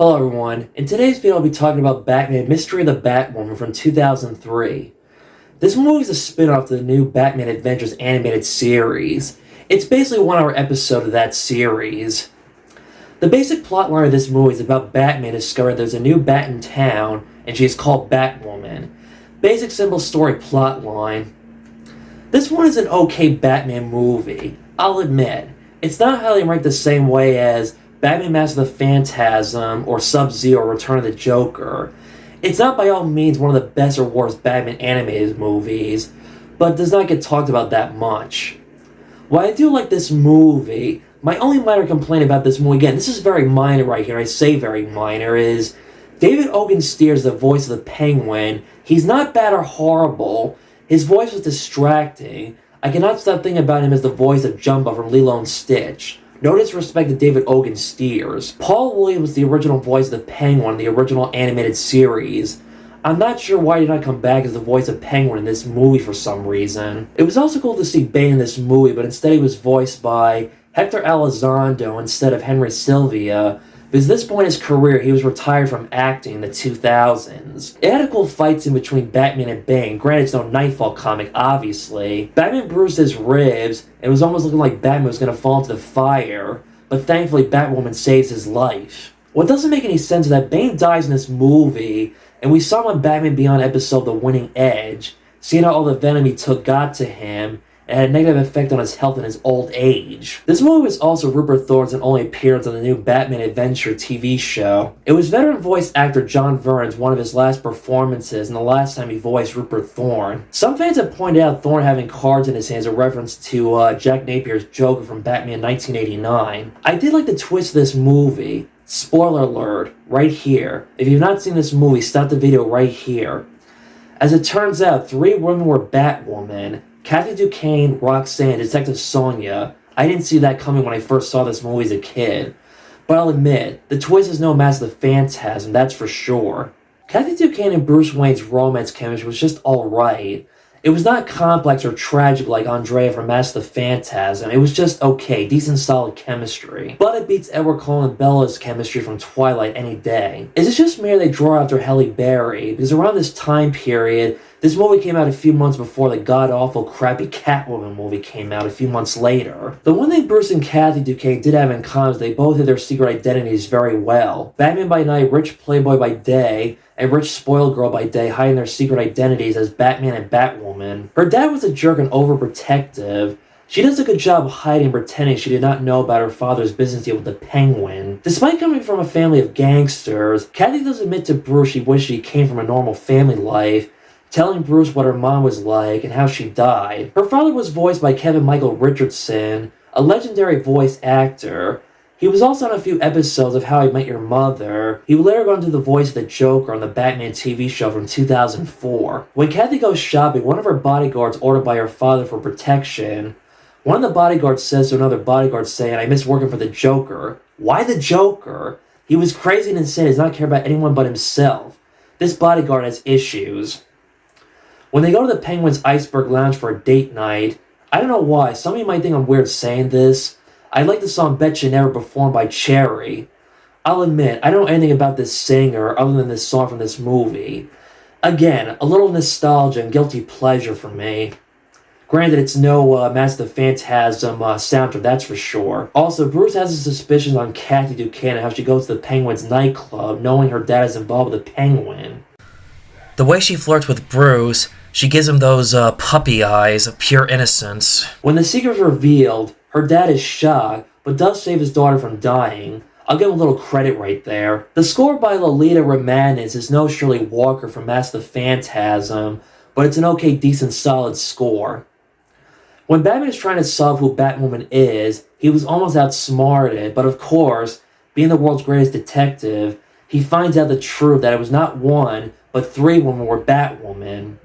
Hello everyone, in today's video I'll be talking about Batman Mystery of the Batwoman from 2003. This movie is a spin-off to the new Batman Adventures animated series. It's basically a 1-hour episode of that series. The basic plotline of this movie is about Batman discovering there's a new bat in town, and she is called Batwoman. Basic simple story plotline. This one is an okay Batman movie, I'll admit. It's not highly ranked the same way as Batman Master of the Phantasm or Sub-Zero Return of the Joker. It's not by all means one of the best or worst Batman animated movies, but does not get talked about that much. While I do like this movie, my only minor complaint about this movie, again, this is very minor right here, I say very minor, is David Ogenstier's the voice of the Penguin. He's not bad or horrible. His voice was distracting. I cannot stop thinking about him as the voice of Jumbo from Lilo and Stitch. No disrespect to David Ogenstier's. Paul Williams was the original voice of the Penguin in the original animated series. I'm not sure why he did not come back as the voice of Penguin in this movie for some reason. It was also cool to see Bane in this movie, but instead he was voiced by Hector Elizondo instead of Henry Sylvia, because at this point in his career, he was retired from acting in the 2000s. It had a cool fight scene between Batman and Bane. Granted, it's no Nightfall comic, obviously. Batman bruised his ribs, and it was almost looking like Batman was going to fall into the fire, but thankfully Batwoman saves his life. What doesn't make any sense is that Bane dies in this movie, and we saw him on Batman Beyond episode The Winning Edge, seeing how all the venom he took got to him, and had a negative effect on his health in his old age. This movie was also Rupert Thorne's only appearance on the new Batman Adventure TV show. It was veteran voice actor John Vernon's one of his last performances and the last time he voiced Rupert Thorne. Some fans have pointed out Thorne having cards in his hands a reference to Jack Napier's Joker from Batman 1989. I did like the twist of this movie. Spoiler alert, right here. If you've not seen this movie, stop the video right here. As it turns out, 3 women were Batwoman: Kathy Duquesne, Roxanne, Detective Sonia. I didn't see that coming when I first saw this movie as a kid. But I'll admit, the twist is no Master of the Phantasm, that's for sure. Kathy Duquesne and Bruce Wayne's romance chemistry was just alright. It was not complex or tragic like Andrea from Master of the Phantasm. It was just okay, decent solid chemistry. But it beats Edward Cullen and Bella's chemistry from Twilight any day. Is it just me or they draw after Halle Berry? Because around this time period, this movie came out a few months before the god-awful, crappy Catwoman movie came out a few months later. The one thing Bruce and Kathy Duquesne did have in common is they both hid their secret identities very well. Batman by night, rich playboy by day, and rich spoiled girl by day hiding their secret identities as Batman and Batwoman. Her dad was a jerk and overprotective. She does a good job of hiding and pretending she did not know about her father's business deal with the Penguin. Despite coming from a family of gangsters, Kathy does admit to Bruce she wished she came from a normal family life, telling Bruce what her mom was like and how she died. Her father was voiced by Kevin Michael Richardson, a legendary voice actor. He was also on a few episodes of How I Met Your Mother. He would later go into the voice of the Joker on the Batman TV show from 2004. When Kathy goes shopping, one of her bodyguards ordered by her father for protection. One of the bodyguards says to another bodyguard saying, "I miss working for the Joker." Why the Joker? He was crazy and insane and does not care about anyone but himself. This bodyguard has issues. When they go to the Penguin's Iceberg Lounge for a date night, I don't know why, some of you might think I'm weird saying this, I like the song Bet You Never performed by Cherry. I'll admit, I don't know anything about this singer other than this song from this movie. Again, a little nostalgia and guilty pleasure for me. Granted, it's no Master of the Phantasm soundtrack, that's for sure. Also, Bruce has his suspicions on Kathy Duquesne and how she goes to the Penguin's nightclub, knowing her dad is involved with the Penguin. The way she flirts with Bruce, she gives him those puppy eyes of pure innocence. When the secret is revealed, her dad is shocked, but does save his daughter from dying. I'll give him a little credit right there. The score by Lolita Romanes is no Shirley Walker from Master of the Phantasm, but it's an okay, decent, solid score. When Batman is trying to solve who Batwoman is, he was almost outsmarted, but of course, being the world's greatest detective, he finds out the truth that it was not 1, but 3 women were Batwoman.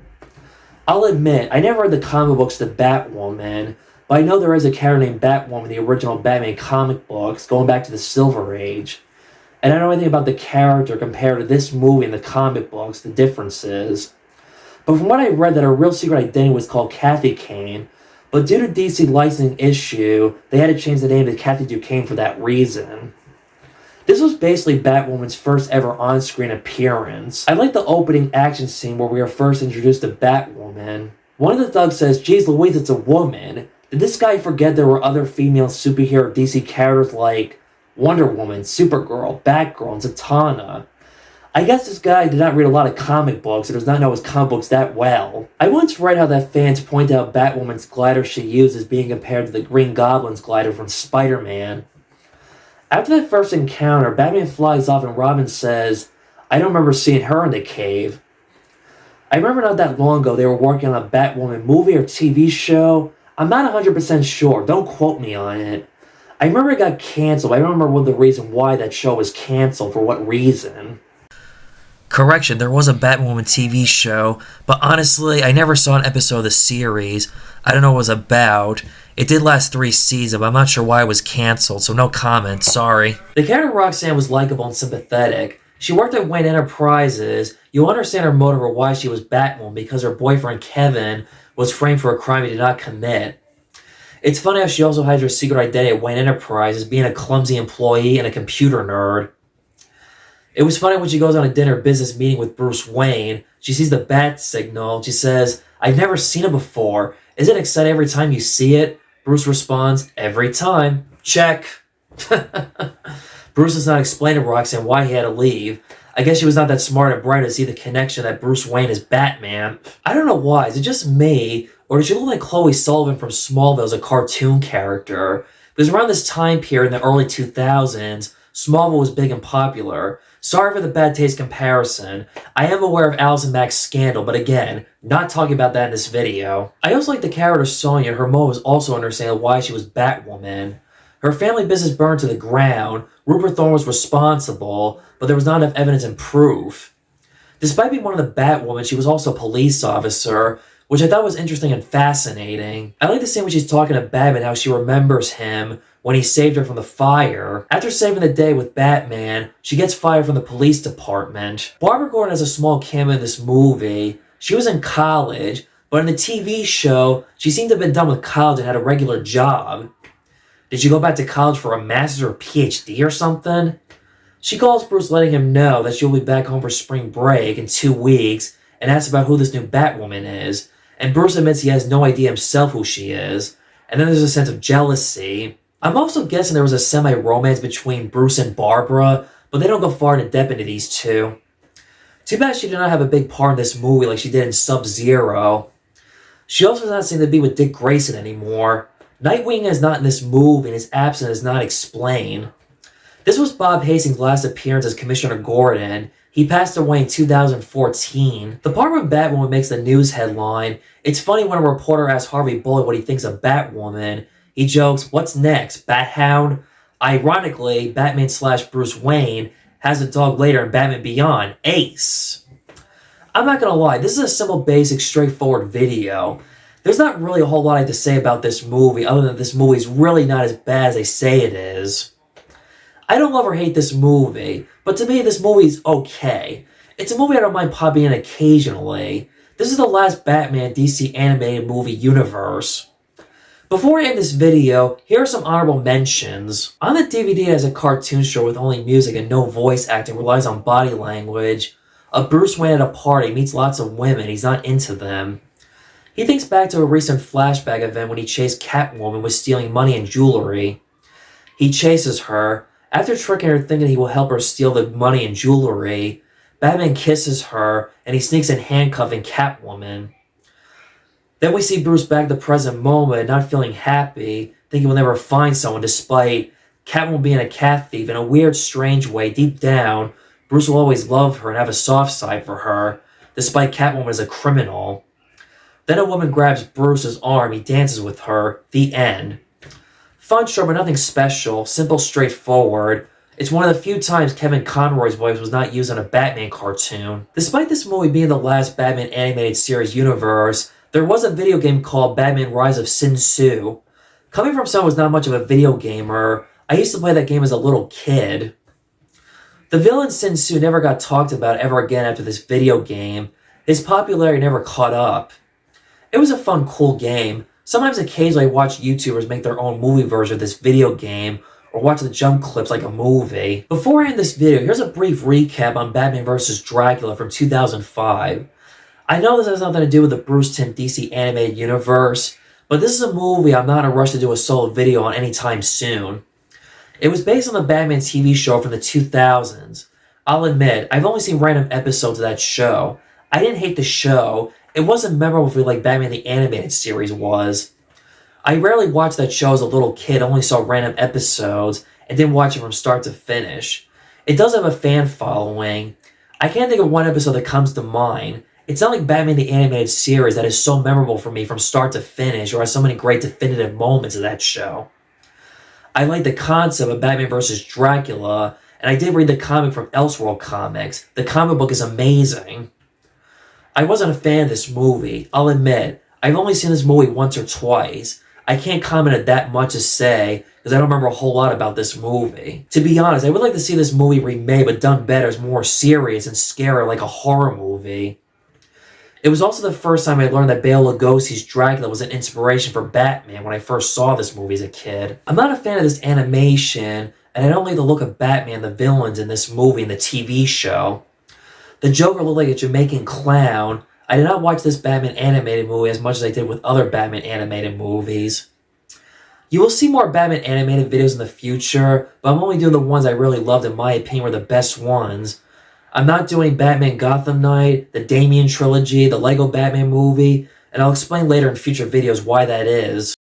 I'll admit, I never read the comic books to Batwoman, but I know there is a character named Batwoman in the original Batman comic books, going back to the Silver Age. And I don't know anything about the character compared to this movie and the comic books, the differences. But from what I read, that her real secret identity was called Kathy Kane, but due to DC licensing issue, they had to change the name to Kathy Duquesne for that reason. This was basically Batwoman's first ever on-screen appearance. I like the opening action scene where we are first introduced to Batwoman. One of the thugs says, "Geez Louise, it's a woman. Did this guy forget there were other female superhero DC characters like Wonder Woman, Supergirl, Batgirl, and Zatanna?" I guess this guy did not read a lot of comic books or does not know his comic books that well. I once read how that fans point out Batwoman's glider she uses being compared to the Green Goblin's glider from Spider-Man. After that first encounter, Batman flies off and Robin says, "I don't remember seeing her in the cave." I remember not that long ago they were working on a Batwoman movie or TV show. I'm not 100% sure, don't quote me on it. I remember it got canceled. I don't remember the reason why that show was canceled, for what reason. Correction, there was a Batwoman TV show, but honestly, I never saw an episode of the series. I don't know what it was about. It did last 3 seasons, but I'm not sure why it was canceled, so no comment, sorry. The character Roxanne was likable and sympathetic. She worked at Wayne Enterprises. You'll understand her motive or why she was Batwoman, because her boyfriend Kevin was framed for a crime he did not commit. It's funny how she also hides her secret identity at Wayne Enterprises, being a clumsy employee and a computer nerd. It was funny when she goes on a dinner business meeting with Bruce Wayne. She sees the bat signal. She says, "I've never seen it before. Is it exciting every time you see it?" Bruce responds, "Every time." Check. Bruce does not explain to Roxanne why he had to leave. I guess she was not that smart and bright to see the connection that Bruce Wayne is Batman. I don't know why. Is it just me? Or does she look like Chloe Sullivan from Smallville as a cartoon character? Because around this time period in the early 2000s, Smallville was big and popular. Sorry for the bad taste comparison. I am aware of Allison Mack's scandal, but again, not talking about that in this video. I also like the character Sonya. Her motive was also understanding why she was Batwoman. Her family business burned to the ground. Rupert Thorne was responsible, but there was not enough evidence and proof. Despite being one of the Batwoman, she was also a police officer, which I thought was interesting and fascinating. I like the scene when she's talking to Batman, how she remembers him when he saved her from the fire. After saving the day with Batman, she gets fired from the police department. Barbara Gordon has a small cameo in this movie. She was in college, but in the TV show, she seemed to have been done with college and had a regular job. Did she go back to college for a master's or a PhD or something? She calls Bruce letting him know that she'll be back home for spring break in 2 weeks and asks about who this new Batwoman is. And Bruce admits he has no idea himself who she is. And then there's a sense of jealousy. I'm also guessing there was a semi-romance between Bruce and Barbara, but they don't go far into depth into these two. Too bad she did not have a big part in this movie like she did in Sub-Zero. She also does not seem to be with Dick Grayson anymore. Nightwing is not in this movie and his absence is not explained. This was Bob Hastings' last appearance as Commissioner Gordon. He passed away in 2014. The part where Batwoman makes the news headline, it's funny when a reporter asks Harvey Bullock what he thinks of Batwoman. He jokes, "What's next, Bat-Hound?" Ironically, Batman/Bruce Wayne has a dog later in Batman Beyond, Ace. I'm not gonna lie, this is a simple, basic, straightforward video. There's not really a whole lot I have to say about this movie, other than this movie is really not as bad as they say it is. I don't love or hate this movie, but to me this movie is okay. It's a movie I don't mind popping in occasionally. This is the last Batman DC animated movie universe. Before I end this video, here are some honorable mentions. On the DVD, it has a cartoon show with only music and no voice acting, relies on body language. A Bruce Wayne at a party meets lots of women, he's not into them. He thinks back to a recent flashback event when he chased Catwoman with stealing money and jewelry. He chases her. After tricking her thinking he will help her steal the money and jewelry, Batman kisses her and he sneaks in handcuffing Catwoman. Then we see Bruce back at the present moment, not feeling happy, thinking he'll never find someone despite Catwoman being a cat thief. In a weird, strange way, deep down, Bruce will always love her and have a soft side for her, despite Catwoman as a criminal. Then a woman grabs Bruce's arm, he dances with her, the end. Fun show, but nothing special, simple, straightforward. It's one of the few times Kevin Conroy's voice was not used on a Batman cartoon. Despite this movie being the last Batman animated series universe, there was a video game called Batman Rise of Sin Tzu. Coming from someone who was not much of a video gamer, I used to play that game as a little kid. The villain Sin Tzu never got talked about ever again after this video game. His popularity never caught up. It was a fun, cool game. Sometimes occasionally I watch YouTubers make their own movie version of this video game, or watch the jump clips like a movie. Before I end this video, here's a brief recap on Batman vs. Dracula from 2005. I know this has nothing to do with the Bruce Timm DC animated universe, but this is a movie I'm not in a rush to do a solo video on anytime soon. It was based on the Batman TV show from the 2000s. I'll admit, I've only seen random episodes of that show. I didn't hate the show. It wasn't memorable for me like Batman the Animated Series was. I rarely watched that show as a little kid, only saw random episodes, and didn't watch it from start to finish. It does have a fan following. I can't think of one episode that comes to mind. It's not like Batman the Animated Series that is so memorable for me from start to finish, or has so many great definitive moments of that show. I like the concept of Batman vs. Dracula, and I did read the comic from Elseworld Comics. The comic book is amazing. I wasn't a fan of this movie, I'll admit. I've only seen this movie once or twice. I can't comment on that much to say, because I don't remember a whole lot about this movie. To be honest, I would like to see this movie remade, but done better, as more serious and scary like a horror movie. It was also the first time I learned that Bela Lugosi's Dracula was an inspiration for Batman when I first saw this movie as a kid. I'm not a fan of this animation, and I don't like the look of Batman and the villains in this movie and the TV show. The Joker looked like a Jamaican clown. I did not watch this Batman animated movie as much as I did with other Batman animated movies. You will see more Batman animated videos in the future, but I'm only doing the ones I really loved in my opinion were the best ones. I'm not doing Batman Gotham Knight, the Damian trilogy, the Lego Batman movie, and I'll explain later in future videos why that is.